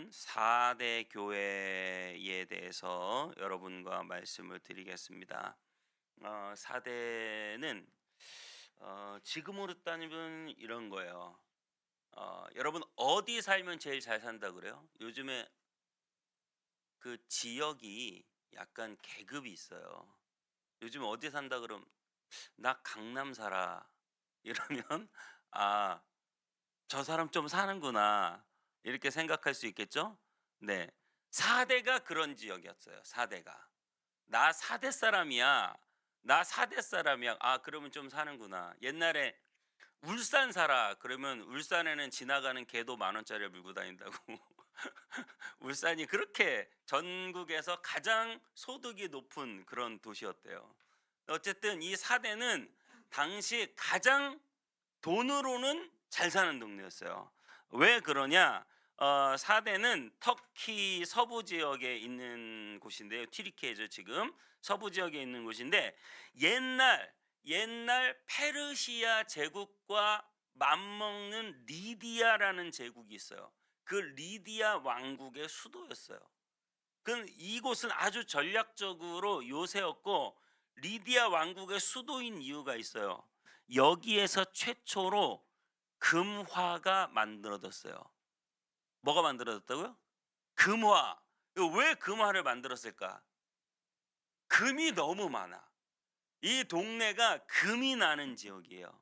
오늘은 4대 교회에 대해서 여러분과 말씀을 드리겠습니다. 4대는 지금으로 따지면 이런 거예요. 여러분 어디 살면 제일 잘 산다 그래요? 요즘에 그 지역이 약간 계급이 있어요. 요즘 어디 산다 그러면 나 강남 살아. 이러면 아, 저 사람 좀 사는구나. 이렇게 생각할 수 있겠죠? 네. 4대가 그런 지역이었어요. 4대가. 나 4대 사람이야. 나 4대 사람이야. 아, 그러면 좀 사는구나. 옛날에 울산 살아. 그러면 울산에는 지나가는 개도 만 원짜리를 물고 다닌다고. 울산이 그렇게 전국에서 가장 소득이 높은 그런 도시였대요. 어쨌든 이 4대는 당시 가장 돈으로는 잘 사는 동네였어요. 왜 그러냐? 4대는 터키 서부 지역에 있는 곳인데요. 튀르키예죠 지금. 서부 지역에 있는 곳인데 옛날 페르시아 제국과 맞먹는 리디아라는 제국이 있어요. 그 리디아 왕국의 수도였어요. 이곳은 아주 전략적으로 요새였고 리디아 왕국의 수도인 이유가 있어요. 여기에서 최초로 금화가 만들어졌어요. 뭐가 만들어졌다고요? 금화. 왜 금화를 만들었을까? 금이 너무 많아. 이 동네가 금이 나는 지역이에요.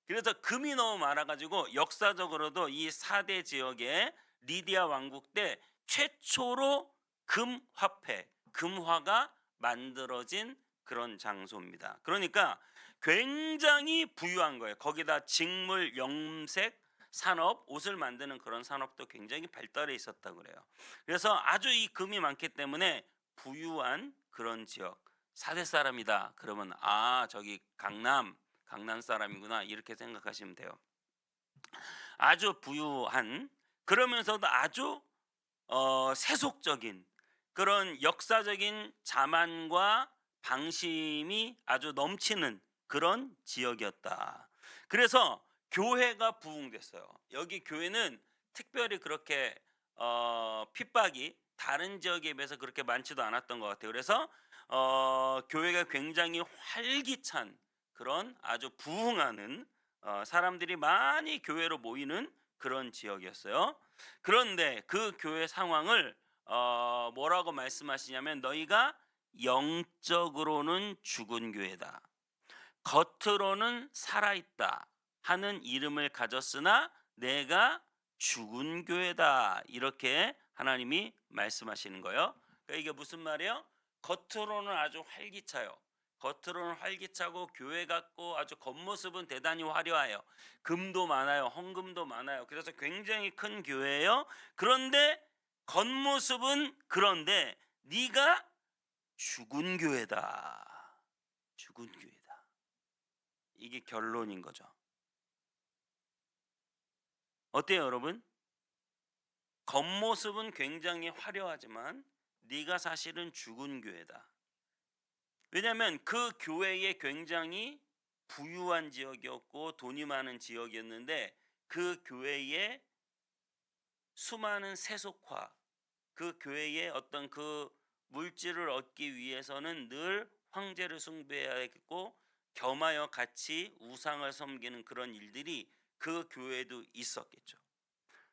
그래서 금이 너무 많아 가지고 역사적으로도 이 4대 지역에 리디아 왕국 때 최초로 금화폐, 금화가 만들어진 그런 장소입니다. 그러니까 굉장히 부유한 거예요. 거기다 직물, 염색 산업, 옷을 만드는 그런 산업도 굉장히 발달해 있었다고 그래요. 그래서 아주 이 금이 많기 때문에 부유한 그런 지역. 4대 사람이다. 그러면 아, 저기 강남 사람이구나 이렇게 생각하시면 돼요. 아주 부유한 그러면서도 아주 세속적인 그런 역사적인 자만과 방심이 아주 넘치는 그런 지역이었다. 그래서 교회가 부흥됐어요. 여기 교회는 특별히 그렇게 핍박이 다른 지역에 비해서 그렇게 많지도 않았던 것 같아요. 그래서 교회가 굉장히 활기찬 그런 아주 부흥하는 사람들이 많이 교회로 모이는 그런 지역이었어요. 그런데 그 교회 상황을 뭐라고 말씀하시냐면 너희가 영적으로는 죽은 교회다. 겉으로는 살아있다 하는 이름을 가졌으나 내가 죽은 교회다. 이렇게 하나님이 말씀하시는 거예요. 그러니까 이게 무슨 말이에요? 겉으로는 아주 활기차요. 겉으로는 활기차고 교회 같고 아주 겉모습은 대단히 화려해요. 금도 많아요. 헌금도 많아요. 그래서 굉장히 큰 교회예요. 그런데 겉모습은 그런데 네가 죽은 교회다. 죽은 교회다. 이게 결론인 거죠. 어때요, 여러분? 겉모습은 굉장히 화려하지만 네가 사실은 죽은 교회다. 왜냐하면 그 교회에 굉장히 부유한 지역이었고 돈이 많은 지역이었는데 그 교회에 수많은 세속화, 그 교회의 어떤 그 물질을 얻기 위해서는 늘 황제를 숭배해야 했고 겸하여 같이 우상을 섬기는 그런 일들이 그 교회에도 있었겠죠.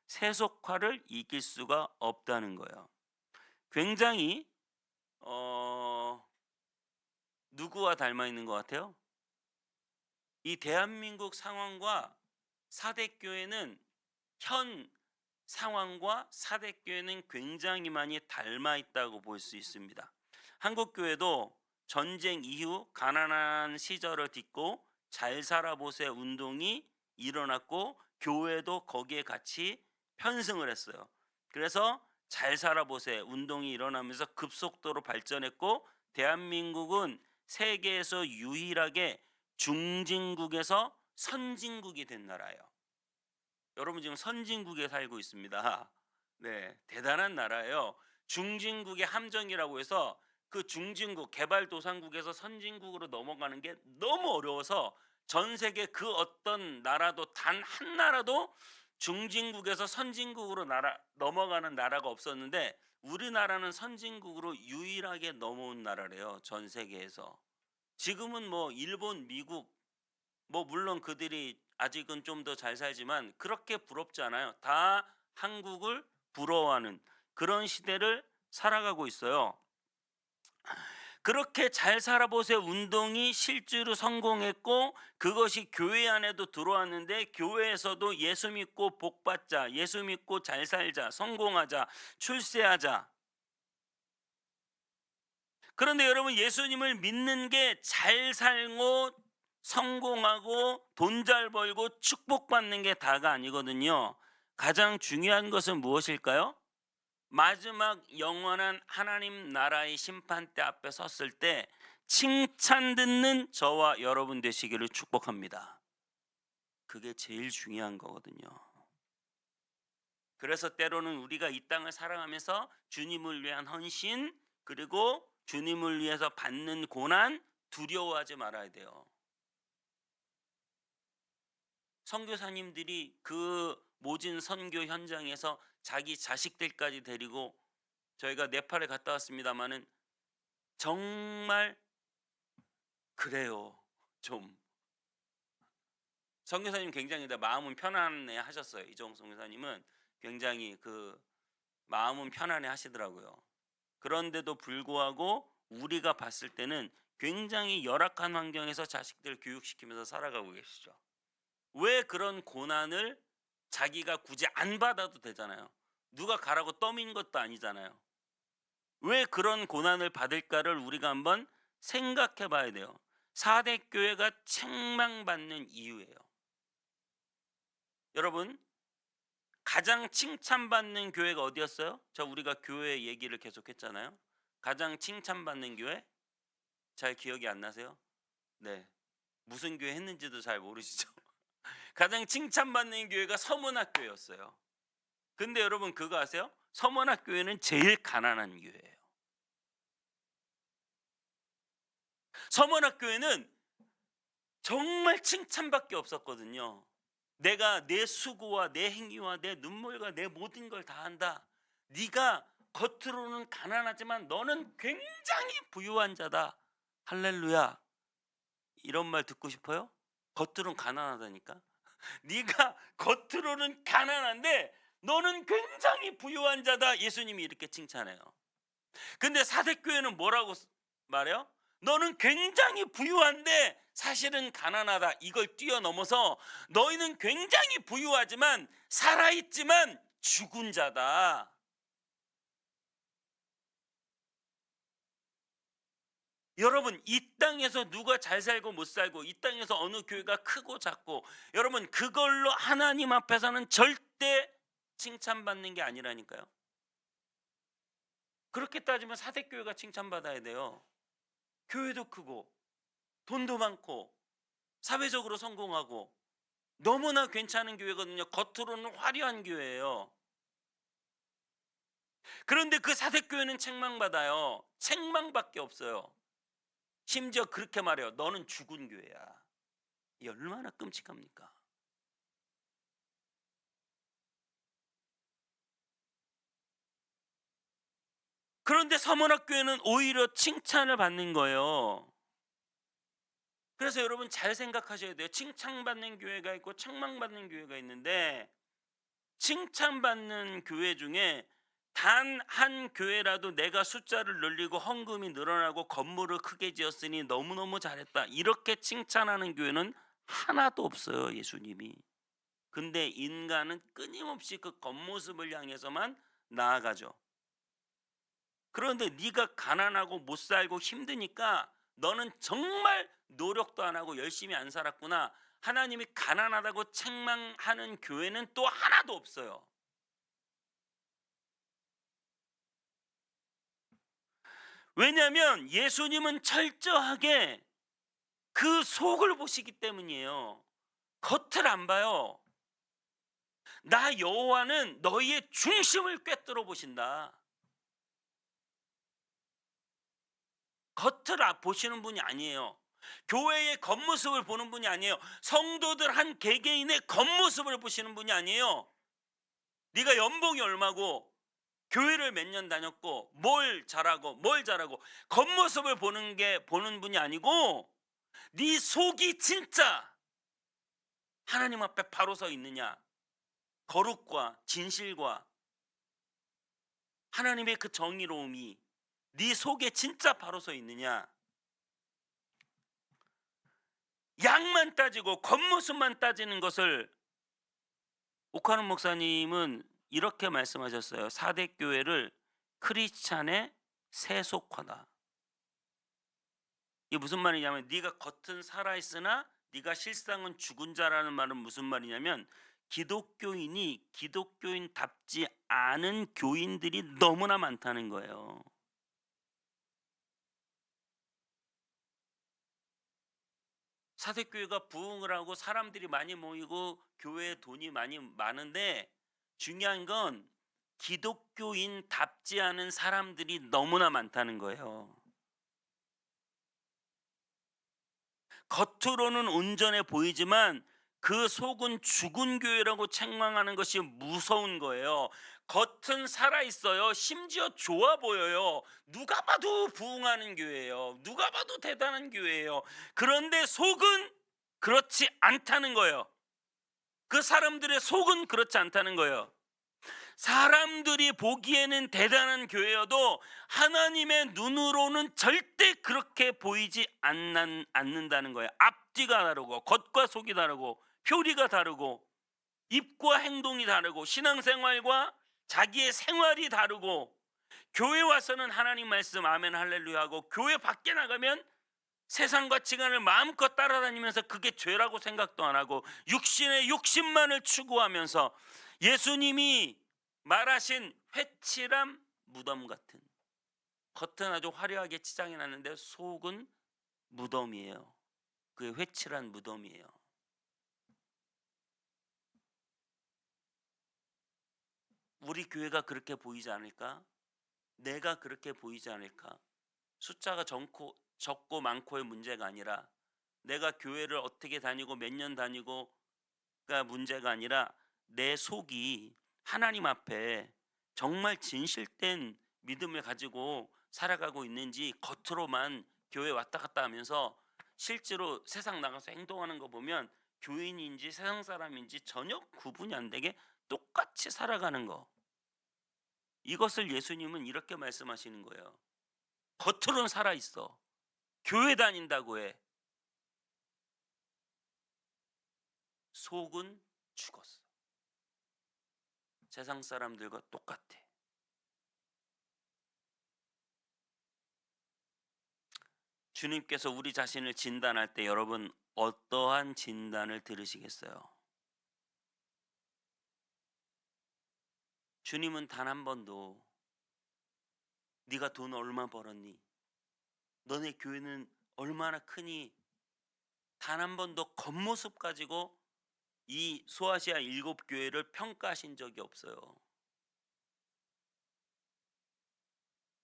세속화를 이길 수가 없다는 거예요. 굉장히 어 누구와 닮아 있는 것 같아요? 이 대한민국 상황과 사대교회는 현 상황과 사대교회는 굉장히 많이 닮아 있다고 볼 수 있습니다. 한국 교회도 전쟁 이후 가난한 시절을 딛고 잘 살아보세 운동이 일어났고 교회도 거기에 같이 편승을 했어요. 그래서 잘 살아보세 운동이 일어나면서 급속도로 발전했고 대한민국은 세계에서 유일하게 중진국에서 선진국이 된 나라예요. 여러분 지금 선진국에 살고 있습니다. 네, 대단한 나라예요. 중진국의 함정이라고 해서 그 중진국 개발도상국에서 선진국으로 넘어가는 게 너무 어려워서 전 세계 그 어떤 나라도 단 한 나라도 중진국에서 선진국으로 넘어가는 나라가 없었는데 우리나라는 선진국으로 유일하게 넘어온 나라래요. 전 세계에서. 지금은 뭐 일본, 미국 뭐 물론 그들이 아직은 좀 더 잘 살지만 그렇게 부럽지 않아요. 다 한국을 부러워하는 그런 시대를 살아가고 있어요. 그렇게 잘 살아보세요 운동이 실제로 성공했고 그것이 교회 안에도 들어왔는데 교회에서도 예수 믿고 복 받자, 예수 믿고 잘 살자, 성공하자, 출세하자. 그런데 여러분 예수님을 믿는 게 잘 살고 성공하고 돈 잘 벌고 축복받는 게 다가 아니거든요. 가장 중요한 것은 무엇일까요? 마지막 영원한 하나님 나라의 심판대 앞에 섰을 때 칭찬 듣는 저와 여러분 되시기를 축복합니다. 그게 제일 중요한 거거든요. 그래서 때로는 우리가 이 땅을 살아가면서 주님을 위한 헌신 그리고 주님을 위해서 받는 고난 두려워하지 말아야 돼요. 선교사님들이 그 모진 선교 현장에서 자기 자식들까지 데리고 저희가 네팔에 갔다 왔습니다마는 정말 그래요. 좀 선교사님 굉장히 마음은 편안해 하셨어요. 이종 선교사님은 굉장히 그 마음은 편안해 하시더라고요. 그런데도 불구하고 우리가 봤을 때는 굉장히 열악한 환경에서 자식들 교육시키면서 살아가고 계시죠. 왜 그런 고난을 자기가 굳이 안 받아도 되잖아요. 누가 가라고 떠민 것도 아니잖아요. 왜 그런 고난을 받을까를 우리가 한번 생각해 봐야 돼요. 4대 교회가 책망받는 이유예요. 여러분 가장 칭찬받는 교회가 어디였어요? 우리가 교회 얘기를 계속 했잖아요. 가장 칭찬받는 교회? 잘 기억이 안 나세요? 네. 무슨 교회 했는지도 잘 모르시죠? 가장 칭찬받는 교회가 서문학교였어요. 근데 여러분 그거 아세요? 서문학교회는 제일 가난한 교회예요. 서문학교회는 정말 칭찬밖에 없었거든요. 내가 내 수고와 내 행위와 내 눈물과 내 모든 걸 다 한다. 네가 겉으로는 가난하지만 너는 굉장히 부유한 자다. 할렐루야. 이런 말 듣고 싶어요? 겉으로는 가난하다니까. 네가 겉으로는 가난한데 너는 굉장히 부유한 자다. 예수님이 이렇게 칭찬해요. 근데 사대교회는 뭐라고 말해요? 너는 굉장히 부유한데 사실은 가난하다. 이걸 뛰어넘어서 너희는 굉장히 부유하지만 살아있지만 죽은 자다. 여러분 이 땅에서 누가 잘 살고 못 살고 이 땅에서 어느 교회가 크고 작고 여러분 그걸로 하나님 앞에서는 절대 칭찬받는 게 아니라니까요. 그렇게 따지면 사대교회가 칭찬받아야 돼요. 교회도 크고 돈도 많고 사회적으로 성공하고 너무나 괜찮은 교회거든요. 겉으로는 화려한 교회예요. 그런데 그 사대교회는 책망받아요. 책망밖에 없어요. 심지어 그렇게 말해요. 너는 죽은 교회야. 이 얼마나 끔찍합니까? 그런데 서문학교회는 오히려 칭찬을 받는 거예요. 그래서 여러분 잘 생각하셔야 돼요. 칭찬받는 교회가 있고 책망받는 교회가 있는데 칭찬받는 교회 중에 단 한 교회라도 내가 숫자를 늘리고 헌금이 늘어나고 건물을 크게 지었으니 너무너무 잘했다. 이렇게 칭찬하는 교회는 하나도 없어요. 예수님이. 근데 인간은 끊임없이 그 겉모습을 향해서만 나아가죠. 그런데 네가 가난하고 못 살고 힘드니까 너는 정말 노력도 안 하고 열심히 안 살았구나. 하나님이 가난하다고 책망하는 교회는 또 하나도 없어요. 왜냐하면 예수님은 철저하게 그 속을 보시기 때문이에요. 겉을 안 봐요. 나 여호와는 너희의 중심을 꿰뚫어 보신다. 겉을 보시는 분이 아니에요. 교회의 겉모습을 보는 분이 아니에요. 성도들 한 개개인의 겉모습을 보시는 분이 아니에요. 네가 연봉이 얼마고 교회를 몇 년 다녔고 뭘 잘하고 겉모습을 보는 분이 아니고 네 속이 진짜 하나님 앞에 바로 서 있느냐, 거룩과 진실과 하나님의 그 정의로움이 네 속에 진짜 바로 서 있느냐. 양만 따지고 겉모습만 따지는 것을 오카노 목사님은 이렇게 말씀하셨어요. 사대 교회를 크리스찬의 세속화다. 이게 무슨 말이냐면 네가 겉은 살아있으나 네가 실상은 죽은 자라는 말은 무슨 말이냐면 기독교인이 기독교인답지 않은 교인들이 너무나 많다는 거예요. 사대교회가 부흥을 하고 사람들이 많이 모이고 교회에 돈이 많이 많은데 중요한 건 기독교인답지 않은 사람들이 너무나 많다는 거예요. 겉으로는 온전해 보이지만 그 속은 죽은 교회라고 책망하는 것이 무서운 거예요. 겉은 살아 있어요. 심지어 좋아 보여요. 누가 봐도 부흥하는 교회예요. 누가 봐도 대단한 교회예요. 그런데 속은 그렇지 않다는 거예요. 그 사람들의 속은 그렇지 않다는 거예요. 사람들이 보기에는 대단한 교회여도 하나님의 눈으로는 절대 그렇게 보이지 않는다는 거예요. 앞뒤가 다르고 겉과 속이 다르고 표리가 다르고 입과 행동이 다르고 신앙생활과 자기의 생활이 다르고 교회 와서는 하나님 말씀 아멘 할렐루야 하고 교회 밖에 나가면 세상 가치관을 마음껏 따라다니면서 그게 죄라고 생각도 안 하고 육신의 욕심만을 추구하면서 예수님이 말하신 회칠한 무덤 같은, 겉은 아주 화려하게 치장해 놨는데 속은 무덤이에요. 그게 회칠한 무덤이에요. 우리 교회가 그렇게 보이지 않을까? 내가 그렇게 보이지 않을까? 숫자가 적고 많고의 문제가 아니라 내가 교회를 어떻게 다니고 몇 년 다니고가 문제가 아니라 내 속이 하나님 앞에 정말 진실된 믿음을 가지고 살아가고 있는지, 겉으로만 교회 왔다 갔다 하면서 실제로 세상 나가서 행동하는 거 보면 교인인지 세상 사람인지 전혀 구분이 안 되게 똑같이 살아가는 거. 이것을 예수님은 이렇게 말씀하시는 거예요. 겉으로는 살아 있어. 교회 다닌다고 해. 속은 죽었어. 세상 사람들과 똑같아. 주님께서 우리 자신을 진단할 때 여러분 어떠한 진단을 들으시겠어요? 주님은 단 한 번도 네가 돈 얼마 벌었니? 너네 교회는 얼마나 크니? 단 한 번도 겉모습 가지고 이 소아시아 7교회를 평가하신 적이 없어요.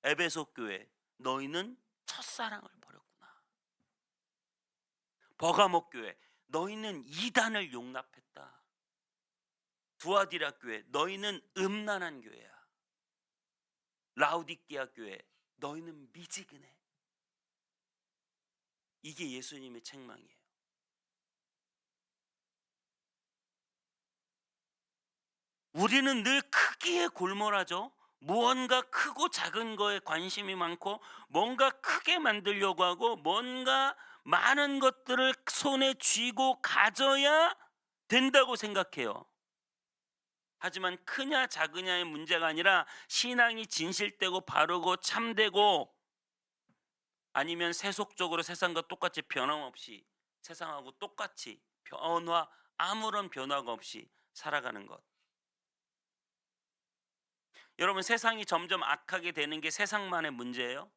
에베소 교회, 너희는 첫사랑을 버렸구나. 버가모 교회, 너희는 이단을 용납했다. 두아디라 교회, 너희는 음란한 교회야. 라우디키아 교회, 너희는 미지근해. 이게 예수님의 책망이에요. 우리는 늘 크기에 골몰하죠. 무언가 크고 작은 거에 관심이 많고 뭔가 크게 만들려고 하고 뭔가 많은 것들을 손에 쥐고 가져야 된다고 생각해요. 하지만 크냐 작으냐의 문제가 아니라 신앙이 진실되고 바르고 참되고 아니면 세속적으로 세상과 똑같이 변함없이 세상하고 똑같이 아무런 변화가 없이 살아가는 것. 여러분, 세상이 점점 악하게 되는 게 세상만의 문제예요?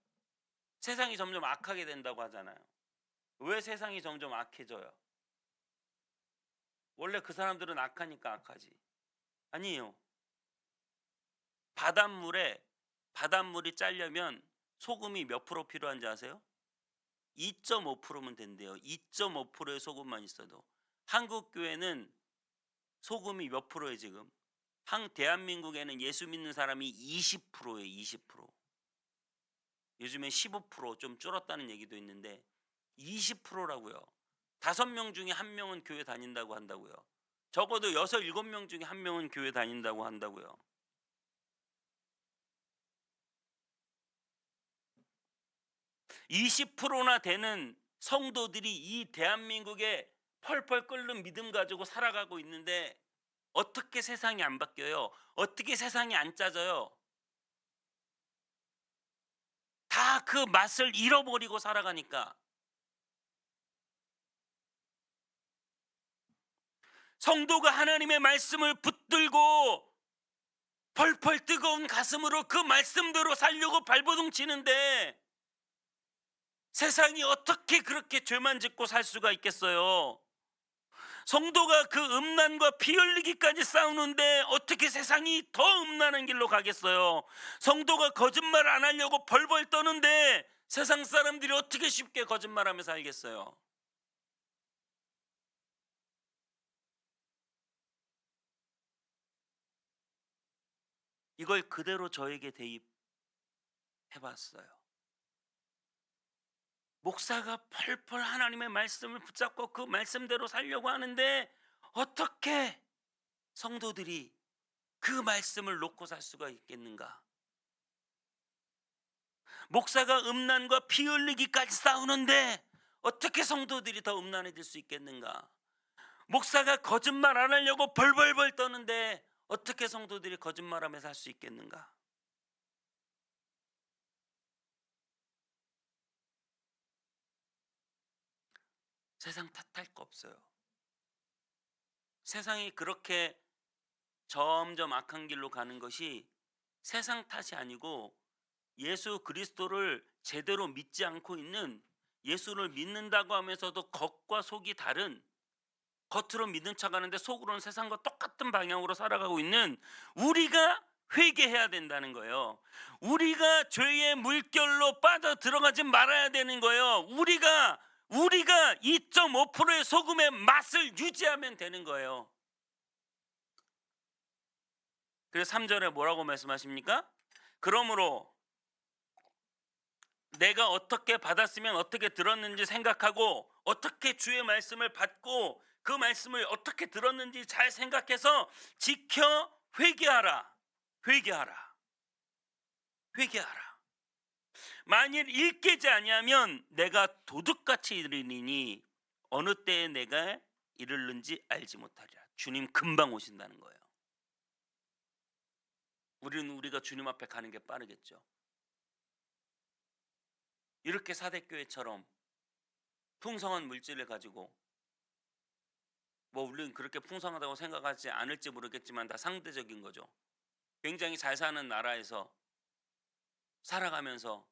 세상이 점점 악하게 된다고 하잖아요. 왜 세상이 점점 악해져요? 원래 그 사람들은 악하니까 악하지. 아니에요. 바닷물이 짜려면 소금이 몇 프로 필요한지 아세요? 2.5%면 된대요. 2.5%의 소금만 있어도. 한국 교회는 소금이 몇 프로예요 지금? 대한민국에는 예수 믿는 사람이 20%예요. 20%. 요즘에 15%좀 줄었다는 얘기도 있는데 20%라고요. 5명 중에 1명은 교회 다닌다고 한다고요. 적어도 6, 7명 중에 1명은 교회 다닌다고 한다고요. (20%나) 되는 성도들이 이 대한민국에 펄펄 끓는 믿음 가지고 살아가고 있는데 어떻게 세상이 안 바뀌어요? 어떻게 세상이 안 짜져요? 다 그 맛을 잃어버리고 살아가니까. 성도가 하나님의 말씀을 붙들고 펄펄 뜨거운 가슴으로 그 말씀대로 살려고 발버둥 치는데 세상이 어떻게 그렇게 죄만 짓고 살 수가 있겠어요? 성도가 그 음란과 피 흘리기까지 싸우는데 어떻게 세상이 더 음란한 길로 가겠어요? 성도가 거짓말 안 하려고 벌벌 떠는데 세상 사람들이 어떻게 쉽게 거짓말하며 살겠어요? 이걸 그대로 저에게 대입해 봤어요. 목사가 펄펄 하나님의 말씀을 붙잡고 그 말씀대로 살려고 하는데 어떻게 성도들이 그 말씀을 놓고 살 수가 있겠는가? 목사가 음란과 피 흘리기까지 싸우는데 어떻게 성도들이 더 음란해질 수 있겠는가? 목사가 거짓말 안 하려고 벌벌벌 떠는데 어떻게 성도들이 거짓말하며 살 수 있겠는가? 세상 탓할 거 없어요. 세상이 그렇게 점점 악한 길로 가는 것이 세상 탓이 아니고 예수 그리스도를 제대로 믿지 않고 있는, 예수를 믿는다고 하면서도 겉과 속이 다른, 겉으로 믿는 척하는데 속으로는 세상과 똑같은 방향으로 살아가고 있는 우리가 회개해야 된다는 거예요. 우리가 죄의 물결로 빠져 들어가지 말아야 되는 거예요. 우리가 2.5%의 소금의 맛을 유지하면 되는 거예요. 그래서 3절에 뭐라고 말씀하십니까? 그러므로 내가 어떻게 받았으면 어떻게 들었는지 생각하고 어떻게 주의 말씀을 받고 그 말씀을 어떻게 들었는지 잘 생각해서 지켜 회개하라. 회개하라. 회개하라. 만일 일깨지 아니하면 내가 도둑같이 이르리니 어느 때에 내가 이르는지 알지 못하리라. 주님 금방 오신다는 거예요. 우리가 주님 앞에 가는 게 빠르겠죠. 이렇게 사대교회처럼 풍성한 물질을 가지고, 우리는 그렇게 풍성하다고 생각하지 않을지 모르겠지만 다 상대적인 거죠. 굉장히 잘 사는 나라에서 살아가면서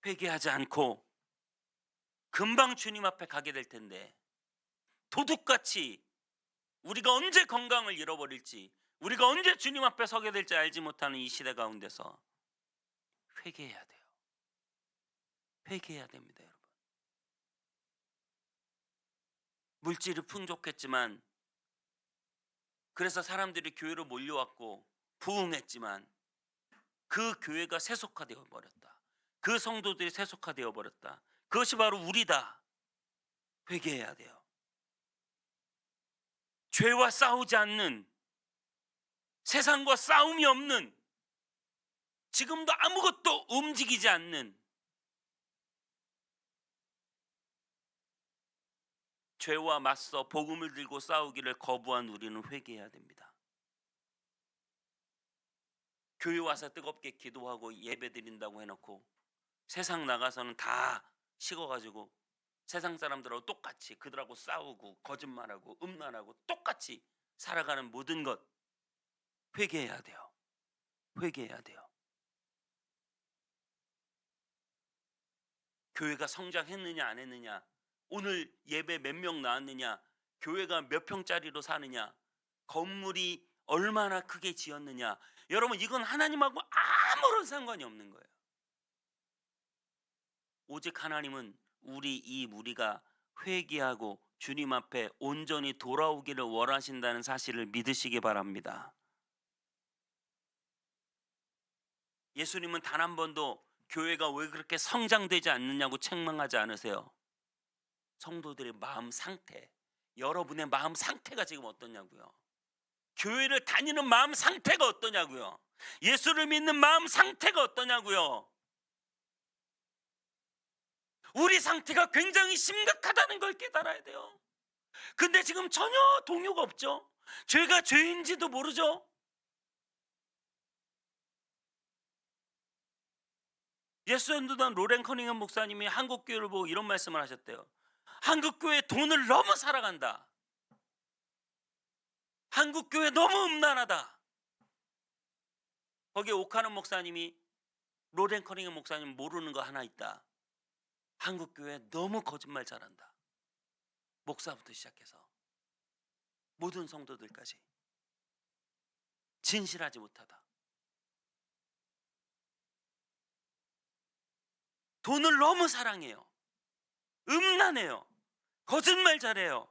회개하지 않고 금방 주님 앞에 가게 될 텐데, 도둑같이 우리가 언제 건강을 잃어버릴지, 우리가 언제 주님 앞에 서게 될지 알지 못하는 이 시대 가운데서 회개해야 돼요. 회개해야 됩니다, 여러분. 물질이 풍족했지만, 그래서 사람들이 교회로 몰려왔고 부흥했지만 그 교회가 세속화되어 버렸다. 그 성도들이 세속화되어 버렸다. 그것이 바로 우리다. 회개해야 돼요. 죄와 싸우지 않는, 세상과 싸움이 없는, 지금도 아무것도 움직이지 않는, 죄와 맞서 복음을 들고 싸우기를 거부한 우리는 회개해야 됩니다. 교회 와서 뜨겁게 기도하고 예배 드린다고 해놓고 세상 나가서는 다 식어가지고 세상 사람들하고 똑같이 그들하고 싸우고 거짓말하고 음란하고 똑같이 살아가는 모든 것 회개해야 돼요. 회개해야 돼요. 교회가 성장했느냐 안 했느냐, 오늘 예배 몇 명 나왔느냐, 교회가 몇 평짜리로 사느냐, 건물이 얼마나 크게 지었느냐, 여러분 이건 하나님하고 아무런 상관이 없는 거예요. 오직 하나님은 이 무리가 회개하고 주님 앞에 온전히 돌아오기를 원하신다는 사실을 믿으시기 바랍니다. 예수님은 단 한 번도 교회가 왜 그렇게 성장되지 않느냐고 책망하지 않으세요. 성도들의 마음 상태, 여러분의 마음 상태가 지금 어떠냐고요. 교회를 다니는 마음 상태가 어떠냐고요. 예수를 믿는 마음 상태가 어떠냐고요. 우리 상태가 굉장히 심각하다는 걸 깨달아야 돼요. 근데 지금 전혀 동요가 없죠. 죄가 죄인지도 모르죠. 예수전도단 로렌 커닝엄 목사님이 한국교회를 보고 이런 말씀을 하셨대요. 한국교회 돈을 너무 사랑한다. 한국교회 너무 음란하다. 거기에 오카는 목사님이 로렌 커닝엄 목사님 모르는 거 하나 있다. 한국교회 너무 거짓말 잘한다. 목사부터 시작해서 모든 성도들까지 진실하지 못하다. 돈을 너무 사랑해요. 음란해요. 거짓말 잘해요.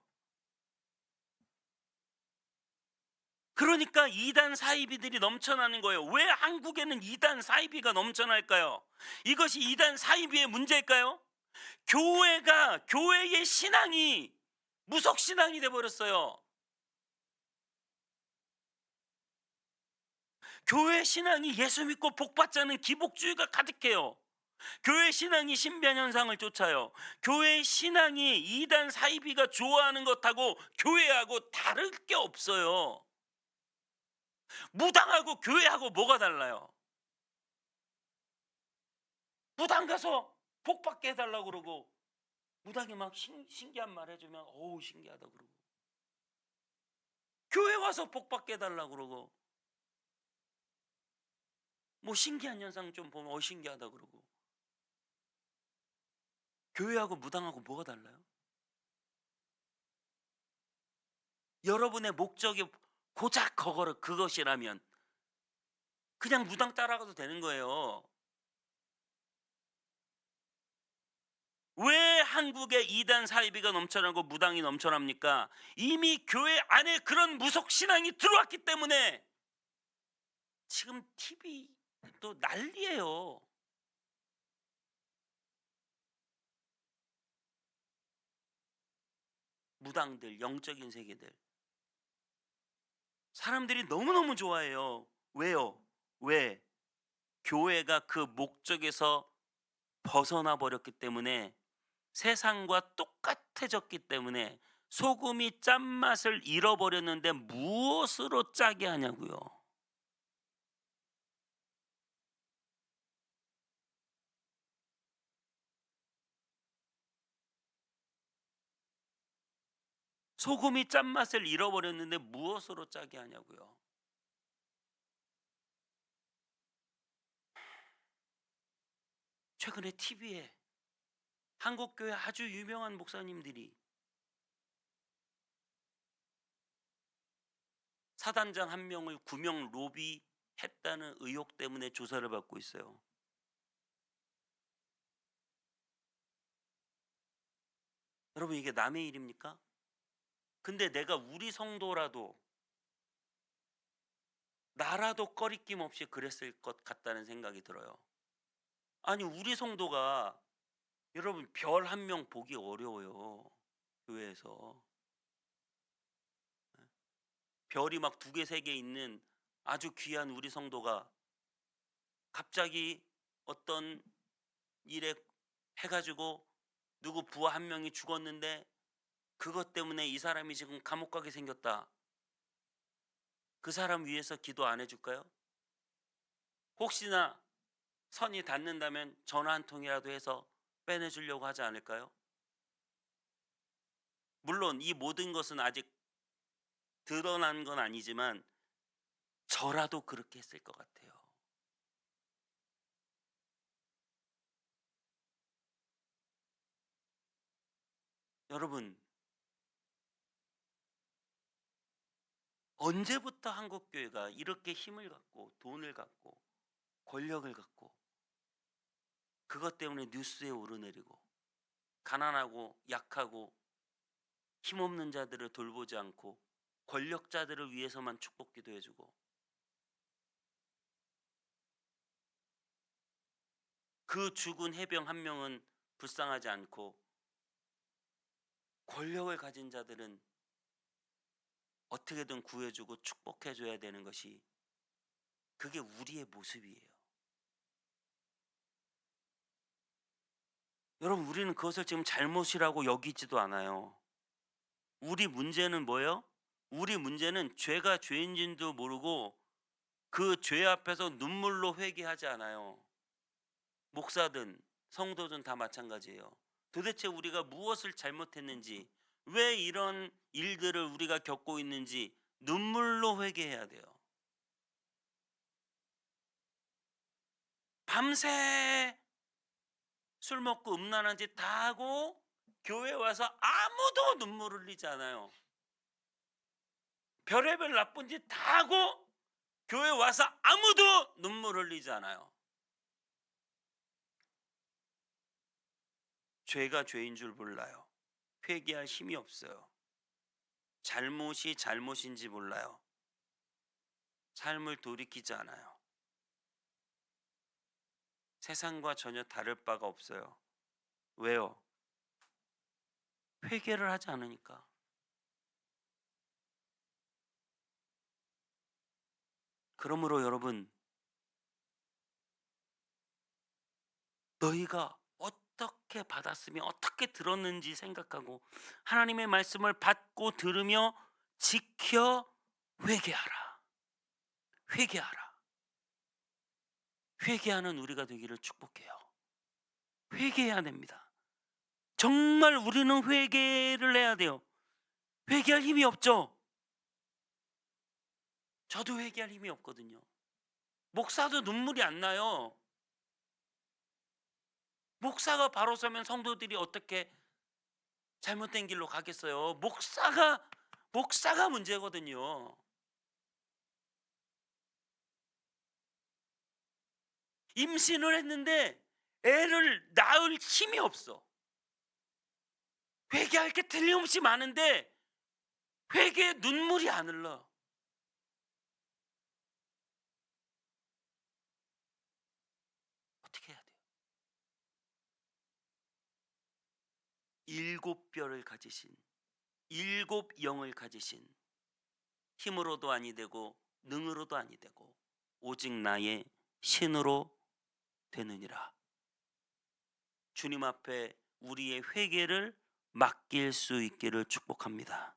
그러니까 이단 사이비들이 넘쳐나는 거예요. 왜 한국에는 이단 사이비가 넘쳐날까요? 이것이 이단 사이비의 문제일까요? 교회의 신앙이 무속 신앙이 돼 버렸어요. 교회 신앙이 예수 믿고 복 받자는 기복주의가 가득해요. 교회 신앙이 신변 현상을 쫓아요. 교회 신앙이 이단 사이비가 좋아하는 것하고 교회하고 다를 게 없어요. 무당하고 교회하고 뭐가 달라요? 무당 가서 복 받게 해달라고 그러고 무당이 막 신기한 말 해주면 어우 신기하다 그러고 교회 와서 복 받게 해달라고 그러고 뭐 신기한 현상 좀 보면 신기하다 그러고 교회하고 무당하고 뭐가 달라요? 여러분의 목적이 고작 그것이라면 그냥 무당 따라가도 되는 거예요. 왜 한국에 이단 사이비가 넘쳐나고 무당이 넘쳐납니까? 이미 교회 안에 그런 무속 신앙이 들어왔기 때문에 지금 TV 또 난리예요. 무당들, 영적인 세계들. 사람들이 너무너무 좋아해요. 왜요? 왜? 교회가 그 목적에서 벗어나 버렸기 때문에 세상과 똑같아졌기 때문에 소금이 짠맛을 잃어버렸는데 무엇으로 짜게 하냐고요. 소금이 짠맛을 잃어버렸는데 무엇으로 짜게 하냐고요. 최근에 TV에 한국교회 아주 유명한 목사님들이 사단장 한 명을 구명 로비했다는 의혹 때문에 조사를 받고 있어요. 여러분 이게 남의 일입니까? 근데 내가 우리 성도라도 나라도 꺼리낌 없이 그랬을 것 같다는 생각이 들어요. 아니 우리 성도가 여러분 별 한 명 보기 어려워요. 교회에서. 별이 막 두 개, 세 개 있는 아주 귀한 우리 성도가 갑자기 어떤 일에 해 가지고 누구 부하 한 명이 죽었는데 그것 때문에 이 사람이 지금 감옥 가게 생겼다. 그 사람 위해서 기도 안 해 줄까요? 혹시나 선이 닿는다면 전화 한 통이라도 해서 빼내 주려고 하지 않을까요? 물론 이 모든 것은 아직 드러난 건 아니지만 저라도 그렇게 했을 것 같아요. 여러분 언제부터 한국 교회가 이렇게 힘을 갖고 돈을 갖고 권력을 갖고 그것 때문에 뉴스에 오르내리고 가난하고 약하고 힘없는 자들을 돌보지 않고 권력자들을 위해서만 축복 기도해 주고 그 죽은 해병 한 명은 불쌍하지 않고 권력을 가진 자들은 어떻게든 구해 주고 축복해 줘야 되는 것이 그게 우리의 모습이에요. 여러분 우리는 그것을 지금 잘못이라고 여기지도 않아요. 우리 문제는 뭐예요? 우리 문제는 죄가 죄인지도 모르고 그 죄 앞에서 눈물로 회개하지 않아요. 목사든 성도든 다 마찬가지예요. 도대체 우리가 무엇을 잘못했는지, 왜 이런 일들을 우리가 겪고 있는지 눈물로 회개해야 돼요. 밤새 술 먹고 음란한 짓 다 하고 교회 와서 아무도 눈물 흘리지 않아요. 별의별 나쁜 짓 다 하고 교회 와서 아무도 눈물 흘리지 않아요. 죄가 죄인 줄 몰라요. 회개할 힘이 없어요. 잘못이 잘못인지 몰라요. 삶을 돌이키지 않아요. 세상과 전혀 다를 바가 없어요. 왜요? 회개를 하지 않으니까. 그러므로 여러분, 너희가 어떻게 받았으며 어떻게 들었는지 생각하고 하나님의 말씀을 받고 들으며 지켜 회개하라. 회개하라. 회개하는 우리가 되기를 축복해요. 회개해야 됩니다. 정말 우리는 회개를 해야 돼요. 회개할 힘이 없죠. 저도 회개할 힘이 없거든요. 목사도 눈물이 안 나요. 목사가 바로 서면 성도들이 어떻게 잘못된 길로 가겠어요. 목사가 문제거든요. 임신을 했는데 애를 낳을 힘이 없어. 회개할 게 틀림없이 많은데 회개에 눈물이 안 흘러. 어떻게 해야 돼요? 일곱 뼈를 가지신, 일곱 영을 가지신, 힘으로도 아니 되고 능으로도 아니 되고 오직 나의 신으로 되느니라. 주님 앞에 우리의 회개를 맡길 수 있기를 축복합니다.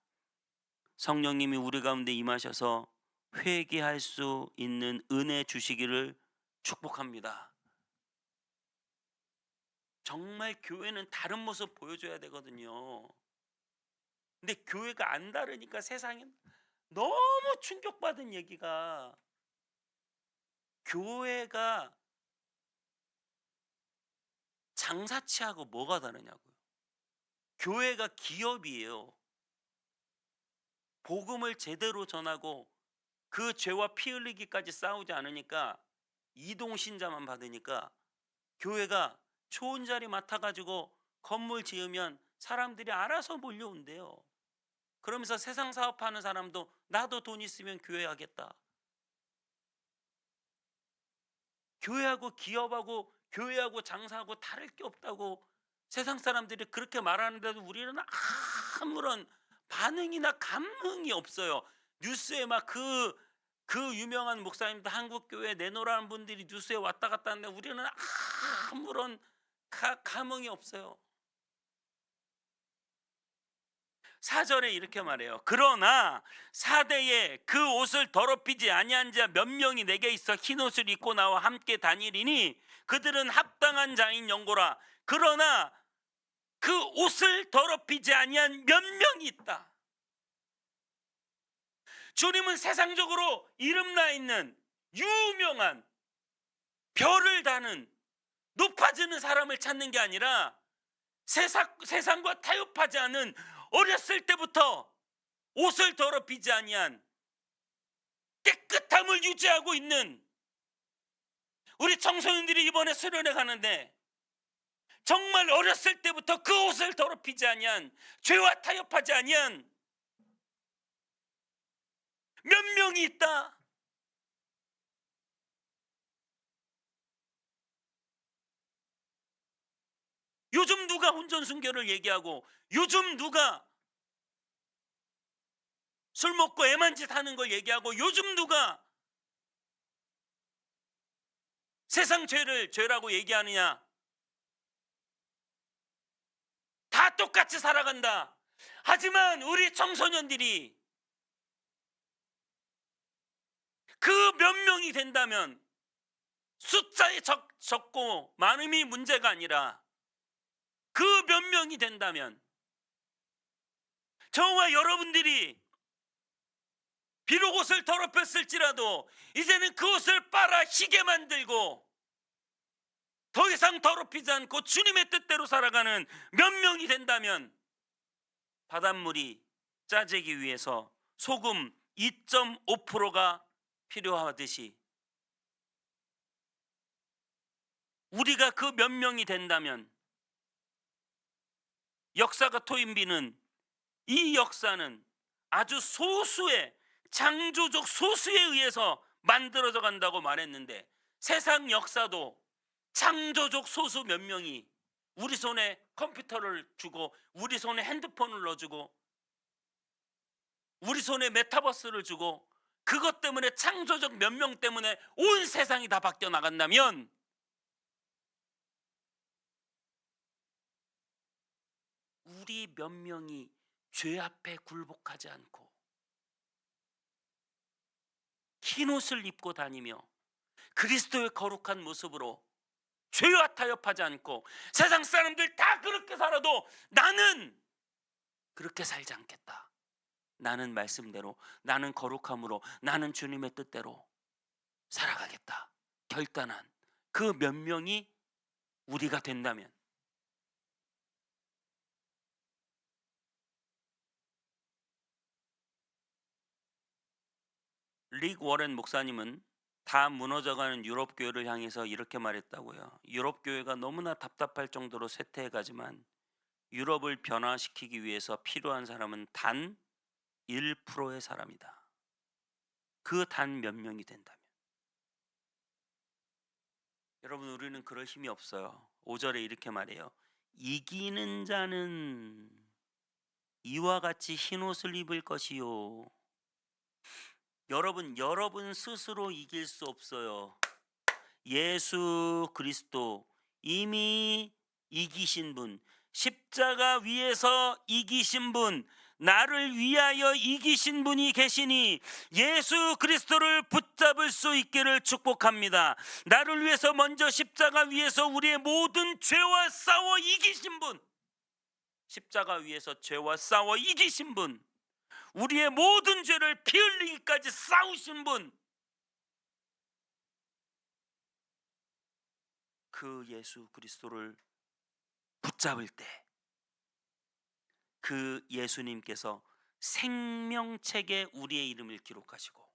성령님이 우리 가운데 임하셔서 회개할 수 있는 은혜 주시기를 축복합니다. 정말 교회는 다른 모습 보여줘야 되거든요. 근데 교회가 안 다르니까 세상에 너무 충격받은 얘기가, 교회가 장사치하고 뭐가 다르냐고요. 교회가 기업이에요. 복음을 제대로 전하고 그 죄와 피 흘리기까지 싸우지 않으니까 이동신자만 받으니까 교회가 좋은 자리 맡아가지고 건물 지으면 사람들이 알아서 몰려온대요. 그러면서 세상 사업하는 사람도 나도 돈 있으면 교회 하겠다. 교회하고 기업하고 교회하고 장사하고 다를 게 없다고 세상 사람들이 그렇게 말하는데도 우리는 아무런 반응이나 감흥이 없어요. 뉴스에 막 그 유명한 목사님들 한국 교회 내놓으라는 분들이 뉴스에 왔다 갔다 하는데 우리는 아무런 감흥이 없어요. 4절에 이렇게 말해요. 그러나 사대에 그 옷을 더럽히지 아니한 자 몇 명이 내게 있어 흰 옷을 입고 나와 함께 다니리니 그들은 합당한 자인 영고라. 그러나 그 옷을 더럽히지 아니한 몇 명이 있다. 주님은 세상적으로 이름나 있는 유명한 별을 다는 높아지는 사람을 찾는 게 아니라 세상과 타협하지 않은 어렸을 때부터 옷을 더럽히지 아니한 깨끗함을 유지하고 있는 우리 청소년들이 이번에 수련회 가는데 정말 어렸을 때부터 그 옷을 더럽히지 아니한, 죄와 타협하지 아니한 몇 명이 있다. 요즘 누가 혼전순결을 얘기하고, 요즘 누가 술 먹고 애만 짓 하는 걸 얘기하고, 요즘 누가 세상 죄를 죄라고 얘기하느냐. 다 똑같이 살아간다. 하지만 우리 청소년들이 그 몇 명이 된다면, 숫자에 적고 많음이 문제가 아니라 그 몇 명이 된다면, 저와 여러분들이 비록 옷을 더럽혔을지라도 이제는 그 옷을 빨아 희게 만들고 더 이상 더럽히지 않고 주님의 뜻대로 살아가는 몇 명이 된다면, 바닷물이 짜지기 위해서 소금 2.5%가 필요하듯이 우리가 그 몇 명이 된다면, 역사가 토인비는 이 역사는 아주 소수의, 창조적 소수에 의해서 만들어져 간다고 말했는데, 세상 역사도 창조적 소수 몇 명이 우리 손에 컴퓨터를 주고, 우리 손에 핸드폰을 넣어주고, 우리 손에 메타버스를 주고, 그것 때문에, 창조적 몇 명 때문에 온 세상이 다 바뀌어 나간다면, 우리 몇 명이 죄 앞에 굴복하지 않고 흰옷을 입고 다니며 그리스도의 거룩한 모습으로 죄와 타협하지 않고, 세상 사람들 다 그렇게 살아도 나는 그렇게 살지 않겠다. 나는 말씀대로, 나는 거룩함으로, 나는 주님의 뜻대로 살아가겠다. 결단한 그 몇 명이 우리가 된다면, 릭 워렌 목사님은 다 무너져가는 유럽 교회를 향해서 이렇게 말했다고요. 유럽 교회가 너무나 답답할 정도로 쇠퇴해가지만 유럽을 변화시키기 위해서 필요한 사람은 단 1%의 사람이다. 그 단 몇 명이 된다면. 여러분, 우리는 그럴 힘이 없어요. 5절에 이렇게 말해요. 이기는 자는 이와 같이 흰옷을 입을 것이요. 여러분 스스로 이길 수 없어요. 예수 그리스도 이미 이기신 분, 십자가 위에서 이기신 분, 나를 위하여 이기신 분이 계시니 예수 그리스도를 붙잡을 수 있기를 축복합니다. 나를 위해서 먼저 십자가 위에서 우리의 모든 죄와 싸워 이기신 분, 십자가 위에서 죄와 싸워 이기신 분, 우리의 모든 죄를 피 흘리기까지 싸우신 분, 그 예수 그리스도를 붙잡을 때 그 예수님께서 생명책에 우리의 이름을 기록하시고,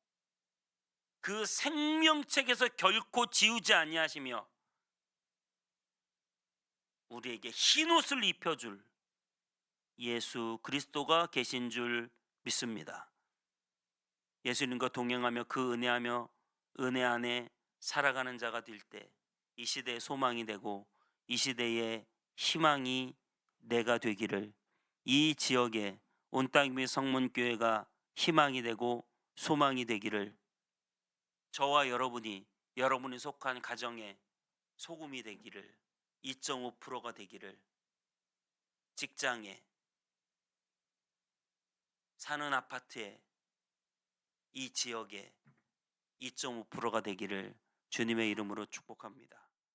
그 생명책에서 결코 지우지 아니하시며 우리에게 흰옷을 입혀줄 예수 그리스도가 계신 줄 믿습니다. 예수님과 동행하며 그 은혜 안에 살아가는 자가 될 때 이 시대의 소망이 되고 이 시대의 희망이 내가 되기를, 이 지역에 온 땅 및 성문교회가 희망이 되고 소망이 되기를, 저와 여러분이 속한 가정에 소금이 되기를, 2.5%가 되기를, 직장에, 사는 아파트에, 이 지역에 2.5%가 되기를 주님의 이름으로 축복합니다.